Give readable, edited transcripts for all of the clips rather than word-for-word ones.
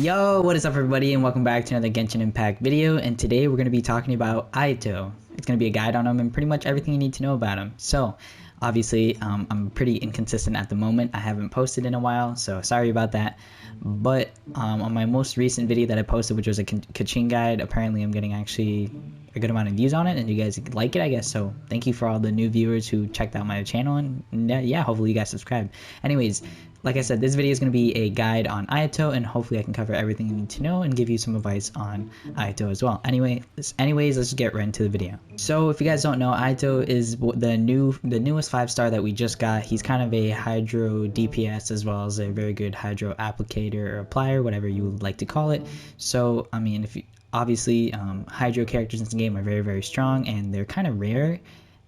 Yo, what is up everybody, and welcome back to another Genshin Impact video. And today we're going to be talking about Ayato. It's going to be a guide on him and pretty much everything you need to know about him. So obviously I'm pretty inconsistent at the moment. I haven't posted in a while, so sorry about that. But on my most recent video that I posted, which was a Kachin guide, apparently I'm getting actually a good amount of views on it, and you guys like it, I guess. So thank you for all the new viewers who checked out my channel, and yeah, hopefully you guys subscribe. Anyways, like I said, this video is going to be a guide on Ayato, and hopefully I can cover everything you need to know and give you some advice on Ayato as well. Anyways, let's just get right into the video. So if you guys don't know, Ayato is the newest 5-star that we just got. He's kind of a Hydro DPS as well as a very good Hydro applicator or applier, whatever you would like to call it. So I mean, obviously Hydro characters in this game are very, very strong, and they're kind of rare.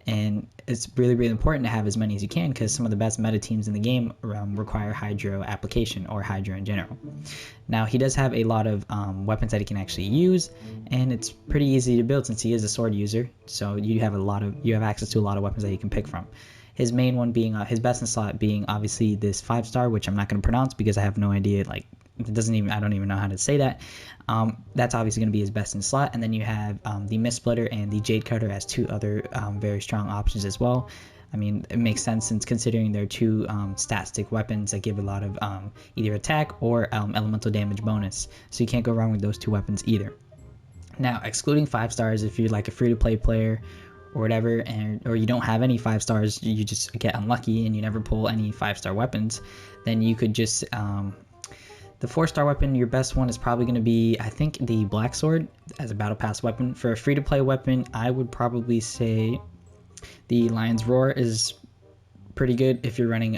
And it's really, really important to have as many as you can, because some of the best meta teams in the game require Hydro application or Hydro in general. Now he does have a lot of weapons that he can actually use, and it's pretty easy to build since he is a sword user. So you have access to a lot of weapons that you can pick from. His main one being his best in slot being obviously this 5-star, which I'm not going to pronounce because I have no idea. Like I don't even know how to say that. That's obviously going to be his best in slot, and then you have the Mist Splitter and the Jade Cutter as two other very strong options as well. I mean, it makes sense since considering they're two stat stick weapons that give a lot of either attack or elemental damage bonus, so you can't go wrong with those two weapons either. Now, excluding 5-stars, if you're like a free-to-play player or whatever, or you don't have any 5-stars, you just get unlucky and you never pull any 5-star weapons, then you could just the 4-star weapon, your best one is probably going to be, I think, the Black Sword as a battle pass weapon. For a free-to-play weapon, I would probably say the Lion's Roar is pretty good if you're running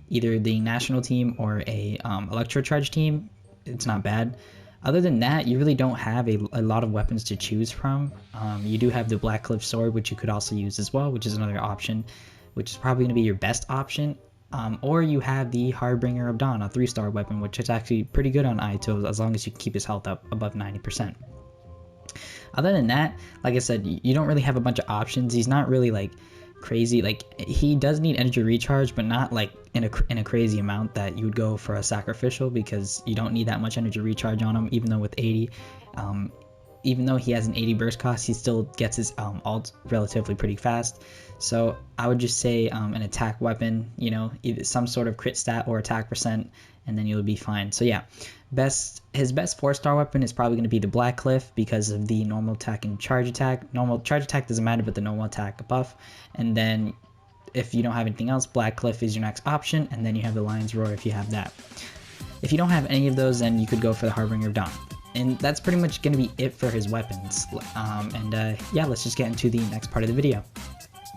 either the national team or a Electro Charge team. It's not bad. Other than that, you really don't have a lot of weapons to choose from. You do have the Black Cliff Sword, which you could also use as well, which is another option, which is probably going to be your best option. Or you have the Harbinger of Dawn, a 3-star weapon, which is actually pretty good on Ayato as long as you can keep his health up above 90%. Other than that, like I said, you don't really have a bunch of options. He's not really like crazy. Like he does need energy recharge, but not like in a crazy amount that you would go for a sacrificial, because you don't need that much energy recharge on him. Even though with 80, even though he has an 80 burst cost, he still gets his ult relatively pretty fast. So I would just say an attack weapon, you know, either some sort of crit stat or attack percent, and then you'll be fine. So yeah, his best 4-star weapon is probably going to be the Black Cliff because of the normal attack and charge attack. Normal charge attack doesn't matter, but the normal attack buff. And then if you don't have anything else, Black Cliff is your next option, and then you have the Lion's Roar if you have that. If you don't have any of those, then you could go for the Harbinger of Dawn. And that's pretty much going to be it for his weapons. Yeah, let's just get into the next part of the video.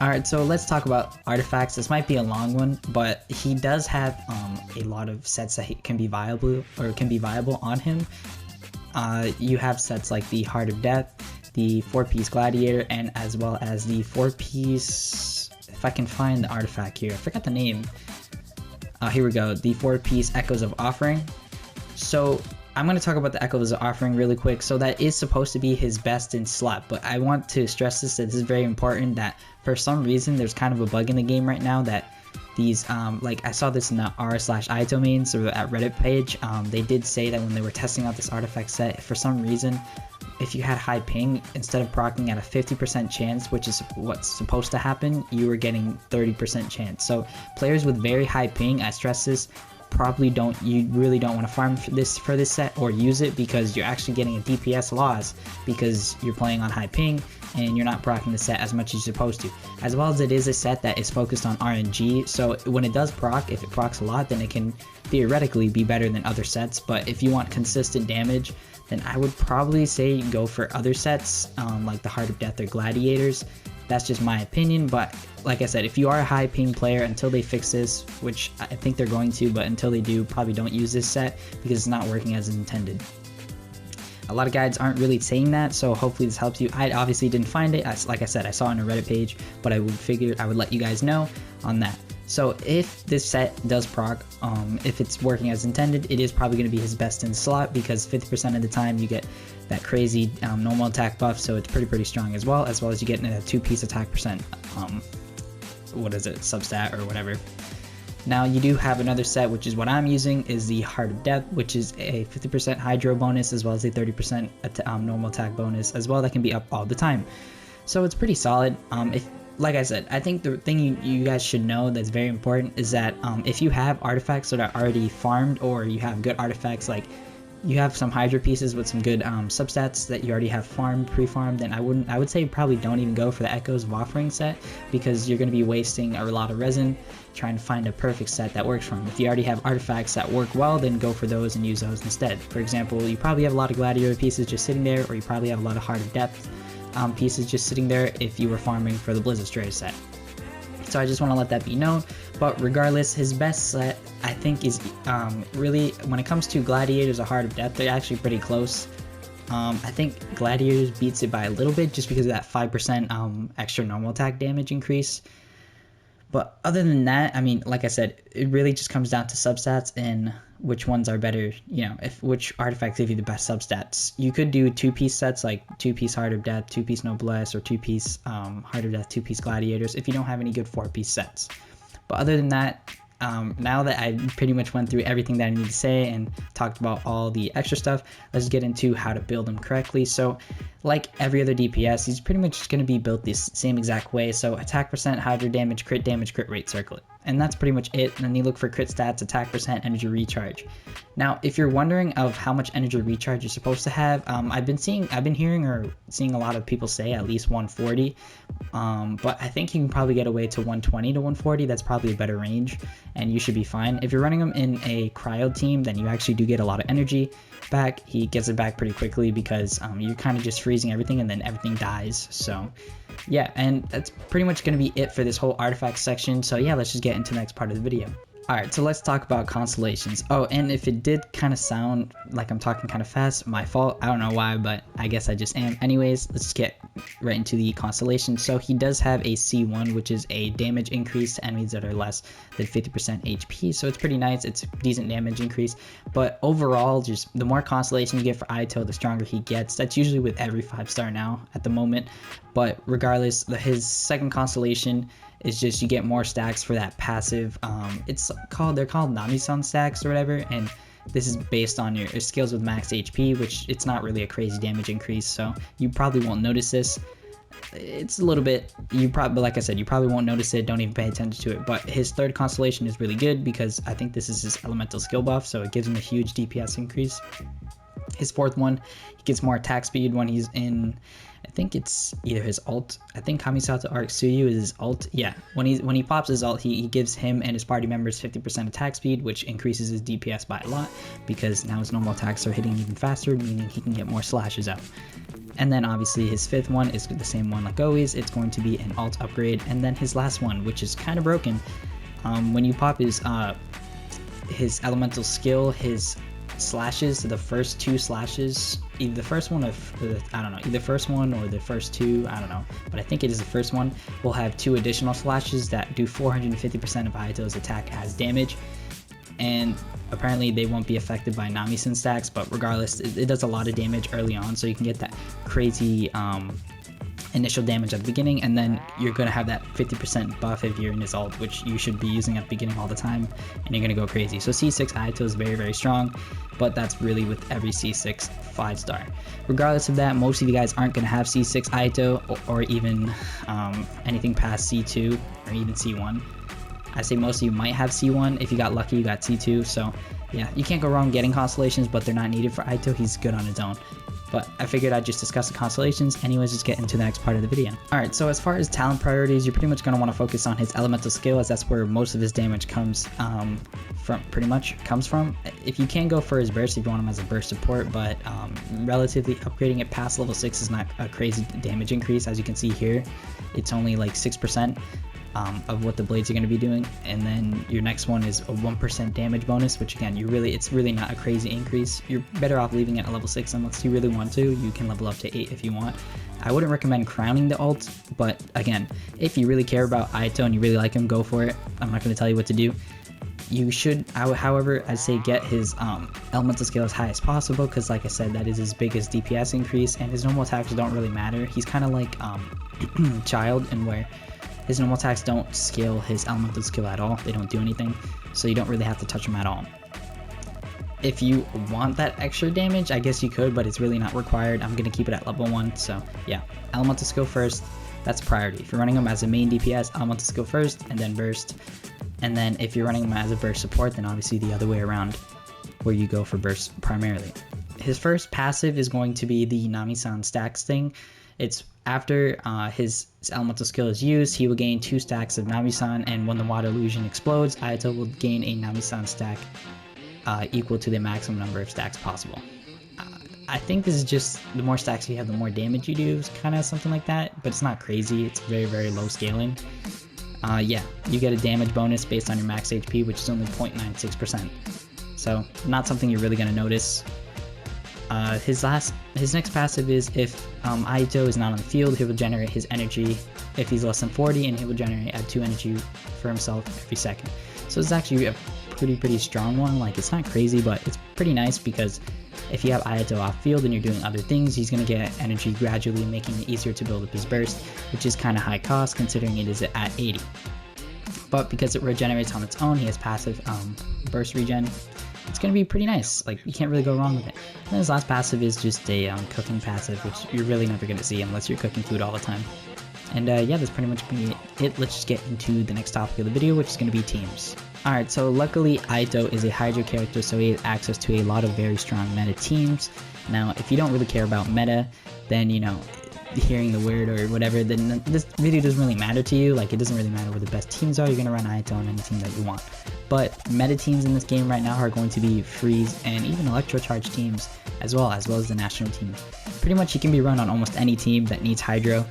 Alright, so let's talk about artifacts. This might be a long one, but he does have a lot of sets that can be viable on him. You have sets like the Heart of Death, the 4-piece Gladiator, and as well as the 4-piece, if I can find the artifact here, I forgot the name. Here we go, the 4-piece Echoes of Offering. So I'm going to talk about the Echoes of Offering really quick. So that is supposed to be his best in slot, but I want to stress this, that this is very important, that for some reason there's kind of a bug in the game right now that these, like I saw this in the r/Ayato mains or at Reddit page, they did say that when they were testing out this artifact set, for some reason, if you had high ping, instead of proccing at a 50% chance, which is what's supposed to happen, you were getting 30% chance. So players with very high ping, I stress this, you really don't want to farm for this set or use it, because you're actually getting a DPS loss because you're playing on high ping and you're not proccing the set as much as you're supposed to. As well as it is a set that is focused on RNG, so when it does proc, if it procs a lot, then it can theoretically be better than other sets. But if you want consistent damage, then I would probably say go for other sets like the Heart of Death or Gladiators. That's just my opinion, but like I said, if you are a high ping player, until they fix this, which I think they're going to, but until they do, probably don't use this set because it's not working as intended. A lot of guides aren't really saying that, so hopefully this helps you. I obviously didn't find it, like I said, I saw it on a Reddit page, but I would let you guys know on that. So if this set does proc, if it's working as intended, it is probably going to be his best in slot, because 50% of the time you get that crazy normal attack buff, so it's pretty strong as well as you get a 2-piece attack percent, what is it, substat or whatever. Now you do have another set, which is what I'm using, is the Heart of Death, which is a 50% Hydro bonus as well as a 30% normal attack bonus as well that can be up all the time. So it's pretty solid. Like I said, I think the thing you guys should know that's very important is that if you have artifacts that are already farmed, or you have good artifacts, like you have some Hydra pieces with some good substats that you already have pre-farmed, then I would say probably don't even go for the Echoes of Offering set, because you're going to be wasting a lot of resin trying to find a perfect set that works for them. If you already have artifacts that work well, then go for those and use those instead. For example, you probably have a lot of Gladiator pieces just sitting there, or you probably have a lot of Heart of Depth pieces just sitting there if you were farming for the Blizzard Strayer set. So I just want to let that be known. But regardless, his best set I think is really, when it comes to Gladiators or Heart of Death, they're actually pretty close. I think Gladiators beats it by a little bit just because of that 5% extra normal attack damage increase. But other than that, I mean, like I said, it really just comes down to substats and which ones are better, you know, which artifacts give you the best substats. You could do 2-piece sets like 2-piece Heart of Death, 2-piece Noblesse, or 2-piece Heart of Death, 2-piece Gladiators if you don't have any good 4-piece sets. But other than that, now that I pretty much went through everything that I need to say and talked about all the extra stuff, let's get into how to build them correctly. So like every other DPS, he's pretty much going to be built this same exact way. So attack percent, Hydra damage, crit rate, circle it. And that's pretty much it. And then you look for crit stats, attack percent, energy recharge. Now, if you're wondering of how much energy recharge you're supposed to have, I've been hearing or seeing a lot of people say at least 140. But I think you can probably get away to 120 to 140. That's probably a better range, and you should be fine. If you're running him in a cryo team, then you actually do get a lot of energy back. He gets it back pretty quickly because you're kind of just freezing everything and then everything dies. So yeah, and that's pretty much going to be it for this whole artifact section. So yeah, let's just get into the next part of the video. Alright, so let's talk about Constellations. Oh, and if it did kind of sound like I'm talking kind of fast, my fault. I don't know why, but I guess I just am. Anyways, let's get right into the Constellations. So he does have a C1, which is a damage increase to enemies that are less than 50% HP. So it's pretty nice. It's a decent damage increase. But overall, just the more Constellation you get for Ayato, the stronger he gets. That's usually with every 5-star now at the moment. But regardless, his second Constellation is just you get more stacks for that passive. They're called Nami-san stacks or whatever, and this is based on your skills with max HP, which it's not really a crazy damage increase, so you probably won't notice this. It's a little bit, like I said, you probably won't notice it, don't even pay attention to it. But his third Constellation is really good because I think this is his elemental skill buff, so it gives him a huge DPS increase. His fourth one, he gets more attack speed when he's in, I think it's either his ult. I think Kamisato Arcsuyu is his ult. Yeah, when he pops his ult, he gives him and his party members 50% attack speed, which increases his DPS by a lot because now his normal attacks are hitting even faster, meaning he can get more slashes out. And then obviously his fifth one is the same one like always. It's going to be an ult upgrade. And then his last one, which is kind of broken, when you pop his elemental skill, his slashes, the first two slashes, either the first one or I don't know, either first one or the first two, I don't know, but I think it is the first one, will have 2 additional slashes that do 450% of Ayato's attack as damage, and apparently they won't be affected by Nami-san stacks, but regardless, it does a lot of damage early on, so you can get that crazy initial damage at the beginning, and then you're going to have that 50% buff if you're in his ult, which you should be using at the beginning all the time, and you're going to go crazy. So C6 Ayato is very, very strong, but that's really with every C6 5-star. Regardless of that, most of you guys aren't going to have C6 Ayato or even anything past C2 or even C1. I say most of you might have C1. If you got lucky, you got C2. So yeah, you can't go wrong getting Constellations, but they're not needed for Ayato. He's good on his own. But I figured I'd just discuss the Constellations. Anyways, just get into the next part of the video. Alright, so as far as talent priorities, you're pretty much going to want to focus on his elemental skill, as that's where most of his damage comes from. If you can go for his burst, if you want him as a burst support, but relatively upgrading it past level 6 is not a crazy damage increase. As you can see here, it's only like 6%. Of what the blades are going to be doing, and then your next one is a 1% damage bonus, which again, it's really not a crazy increase. You're better off leaving it at level 6 unless you really want to. You can level up to 8 if you want. I wouldn't recommend crowning the ult, but again, if you really care about Ayato and you really like him, go for it. I'm not going to tell you what to do. You should, however, I'd say get his elemental skill as high as possible, because like I said, that is his biggest DPS increase, and his normal attacks don't really matter. He's kind of like Child, in where His normal attacks don't scale his elemental skill at all. They don't do anything, so you don't really have to touch him at all. If you want that extra damage, I guess you could, but it's really not required. I'm going to keep it at level 1, so yeah. Elemental skill first, that's priority. If you're running him as a main DPS, elemental skill first, and then burst. And then if you're running him as a burst support, then obviously the other way around, where you go for burst primarily. His first passive is going to be the Nami-san stacks thing. It's after his elemental skill is used, he will gain 2 stacks of Nami-san, and when the water illusion explodes, Ayato will gain a Nami-san stack equal to the maximum number of stacks possible. I think this is just the more stacks you have, the more damage you do, kind of something like that, but it's not crazy. It's very, very low scaling. Yeah, you get a damage bonus based on your max HP, which is only 0.96%. So not something you're really going to notice. His next passive is if Ayato is not on the field, he will generate his energy if he's less than 40, and he will add 2 energy for himself every second. So it's actually a pretty strong one. Like, it's not crazy, but it's pretty nice because if you have Ayato off field and you're doing other things, he's going to get energy gradually, making it easier to build up his burst, which is kind of high cost considering it is at 80. But because it regenerates on its own, he has passive burst regen. It's going to be pretty nice. Like, you can't really go wrong with it. And his last passive is just a cooking passive, which you're really never going to see unless you're cooking food all the time. And yeah, that's pretty much going to be it. Let's just get into the next topic of the video, which is going to be teams. Alright, so luckily Ayato is a Hydro character, so he has access to a lot of very strong meta teams. Now, if you don't really care about meta, then, you know, hearing the word or whatever, then this video doesn't really matter to you. Like, it doesn't really matter what the best teams are. You're going to run Ayato on any team that you want. But meta teams in this game right now are going to be Freeze and even Electrocharge teams as well as the national team. Pretty much he can be run on almost any team that needs Hydro.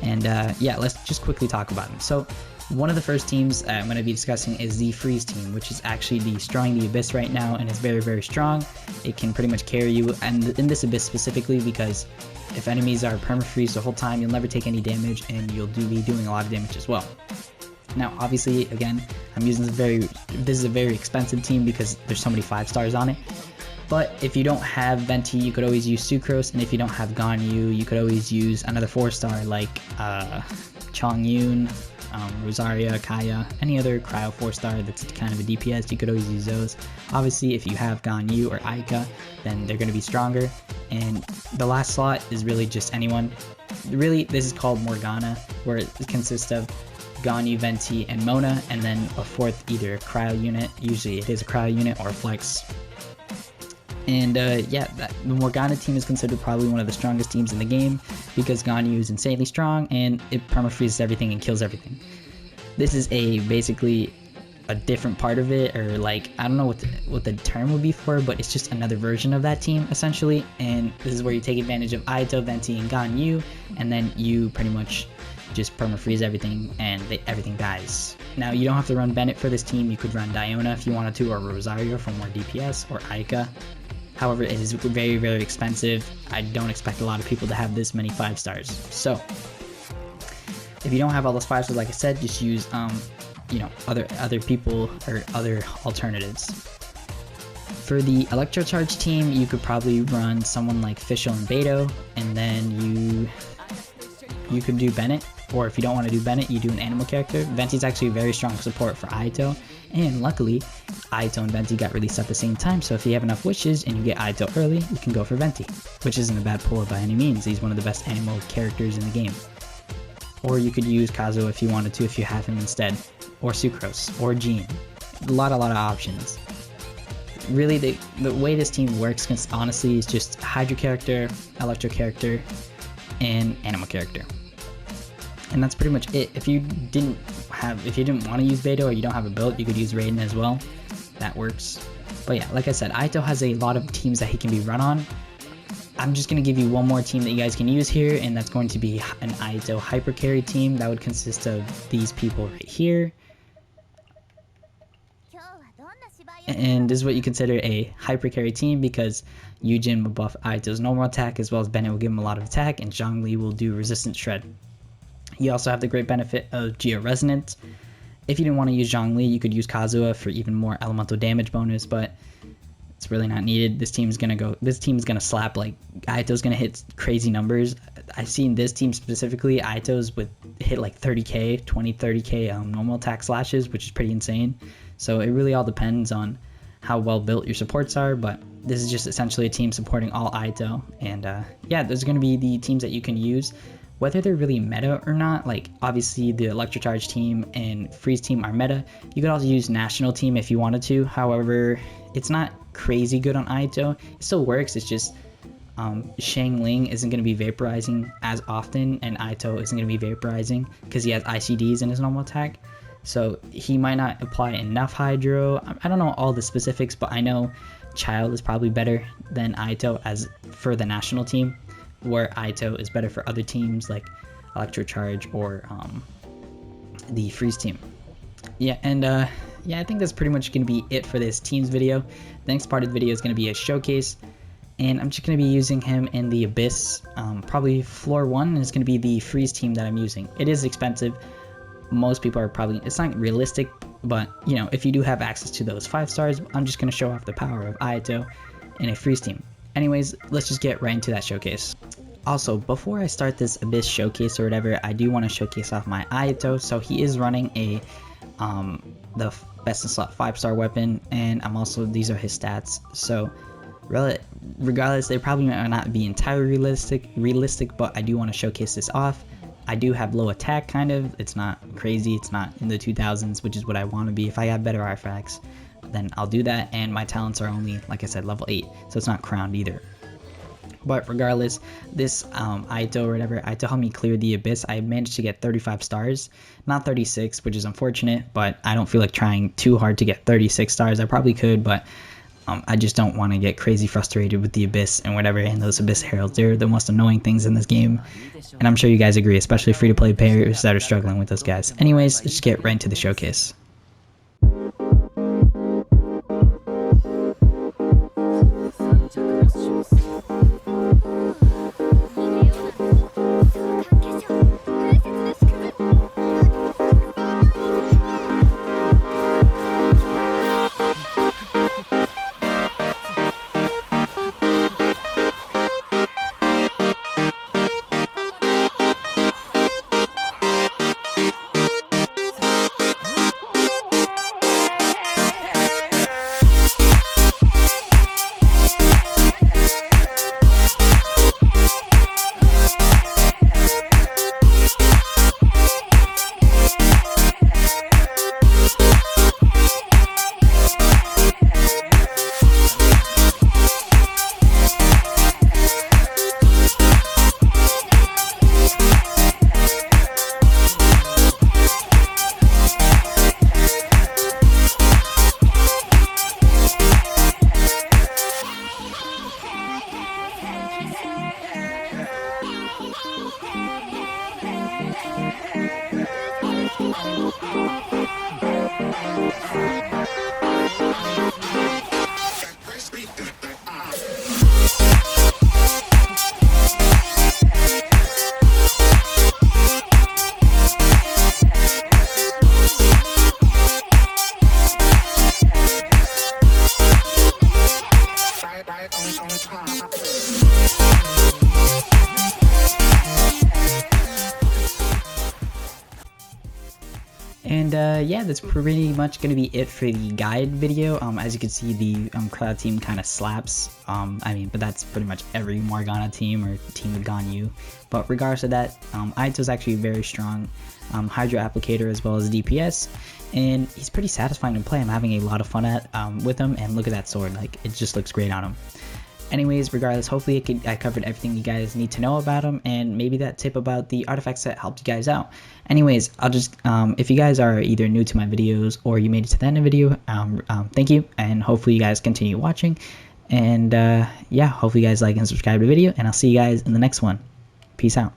And yeah, let's just quickly talk about them. So one of the first teams I'm going to be discussing is the Freeze team, which is actually destroying the Abyss right now, and it's very, very strong. It can pretty much carry you, and in this Abyss specifically, because if enemies are perma-freeze the whole time, you'll never take any damage, and you'll be doing a lot of damage as well. Now, obviously, again, I'm using this is a very expensive team because there's so many 5 stars on it. But if you don't have Venti, you could always use Sucrose, and if you don't have Ganyu, you could always use another 4-star like Chongyun, Rosaria, Kaya, any other Cryo 4-star that's kind of a DPS, you could always use those. Obviously, if you have Ganyu or Aika, then they're going to be stronger. And the last slot is really just anyone. Really, this is called Morgana, where it consists of Ganyu, Venti, and Mona, and then a 4th either a Cryo unit. Usually it is a Cryo unit or a Flex. And yeah, the Morgana team is considered probably one of the strongest teams in the game because Ganyu is insanely strong and it perma-freezes everything and kills everything. This is basically a different part of it, or like, I don't know what the term would be for it, but it's just another version of that team essentially. And this is where you take advantage of Ayato, Venti, and Ganyu, and then you pretty much just perma-freeze everything and everything dies. Now, you don't have to run Bennett for this team. You could run Diona if you wanted to, or Rosario for more DPS, or Aika. However, it is very, very expensive. I don't expect a lot of people to have this many 5 stars. So, if you don't have all those 5 stars, like I said, just use, you know, other people or other alternatives. For the Electrocharge team, you could probably run someone like Fischl and Beto, and then you could do Bennett. Or if you don't want to do Bennett, you do an animal character. Venti's actually a very strong support for Ayato, and luckily, Ayato and Venti got released at the same time, so if you have enough wishes and you get Ayato early, you can go for Venti, which isn't a bad pull by any means. He's one of the best animal characters in the game. Or you could use Kazuo if you wanted to, if you have him instead, or Sucrose, or Jean. A lot of options. Really, the way this team works, honestly, is just Hydro character, Electro character, and Animal character. And that's pretty much it. If you didn't want to use Beto or you don't have a build, you could use Raiden as well. That works. But yeah, like I said, Ayato has a lot of teams that he can be run on. I'm just going to give you one more team that you guys can use here, and that's going to be an Ayato Hyper Carry team. That would consist of these people right here. And this is what you consider a Hyper Carry team because Yujin will buff Ayato's normal attack, as well as Bennett will give him a lot of attack, and Zhongli will do Resistance Shred. You also have the great benefit of Geo Resonance. If you didn't want to use Zhongli, you could use Kazuha for even more elemental damage bonus, but it's really not needed. This team's gonna slap, like, Ayato's gonna hit crazy numbers. I've seen this team specifically, Ayatos would hit like 30k, 30k normal attack slashes, which is pretty insane. So it really all depends on how well built your supports are, but this is just essentially a team supporting all Ayato. And yeah, those are going to be the teams that you can use, whether they're really meta or not. Like obviously the Electrocharge team and Freeze team are meta. You could also use National team if you wanted to. However, it's not crazy good on Ayato. It still works. It's just Shang Ling isn't going to be vaporizing as often, and Ayato isn't going to be vaporizing because he has ICDs in his normal attack. So he might not apply enough Hydro. I don't know all the specifics, but I know Child is probably better than Ayato as for the national team, where Ayato is better for other teams like Electrocharge or the Freeze team. Yeah, and yeah, I think that's pretty much going to be it for this teams video. The next part of the video is going to be a showcase, and I'm just going to be using him in the Abyss. Probably floor 1 is going to be the Freeze team that I'm using. It is expensive. Most people are probably, it's not realistic, but you know, if you do have access to those 5 stars, I'm just going to show off the power of Ayato in a Freeze team. Anyways, let's just get right into that showcase. Also, before I start this Abyss showcase or whatever, I do want to showcase off my Ayato. So he is running a the best in slot 5-star weapon, and I'm also, these are his stats. So regardless, they probably might not be entirely realistic, but I do want to showcase this off. I do have low attack, kind of. It's not crazy. It's not in the 2000s, which is what I want to be. If I have better artifacts, then I'll do that. And my talents are only, like I said, level 8, so it's not crowned either. But regardless, this Ayato or whatever, Ayato helped me clear the Abyss. I managed to get 35 stars, not 36, which is unfortunate, but I don't feel like trying too hard to get 36 stars. I probably could, but I just don't want to get crazy frustrated with the Abyss and whatever, and those Abyss Heralds. They're the most annoying things in this game, and I'm sure you guys agree, especially free-to-play players that are struggling with those guys. Anyways, let's just get right into the showcase. And yeah, that's pretty much going to be it for the guide video. As you can see, the crowd team kind of slaps. I mean, but that's pretty much every Morgana team or team with Ganyu. But regardless of that, Ayato is actually very strong Hydro Applicator as well as DPS, and he's pretty satisfying to play. I'm having a lot of fun with him, and look at that sword, like it just looks great on him. Anyways, regardless, hopefully I covered everything you guys need to know about him, and maybe that tip about the artifact set helped you guys out. Anyways, I'll just, if you guys are either new to my videos or you made it to the end of the video, thank you, and hopefully you guys continue watching. And yeah, hopefully you guys like and subscribe to the video, and I'll see you guys in the next one. Peace out.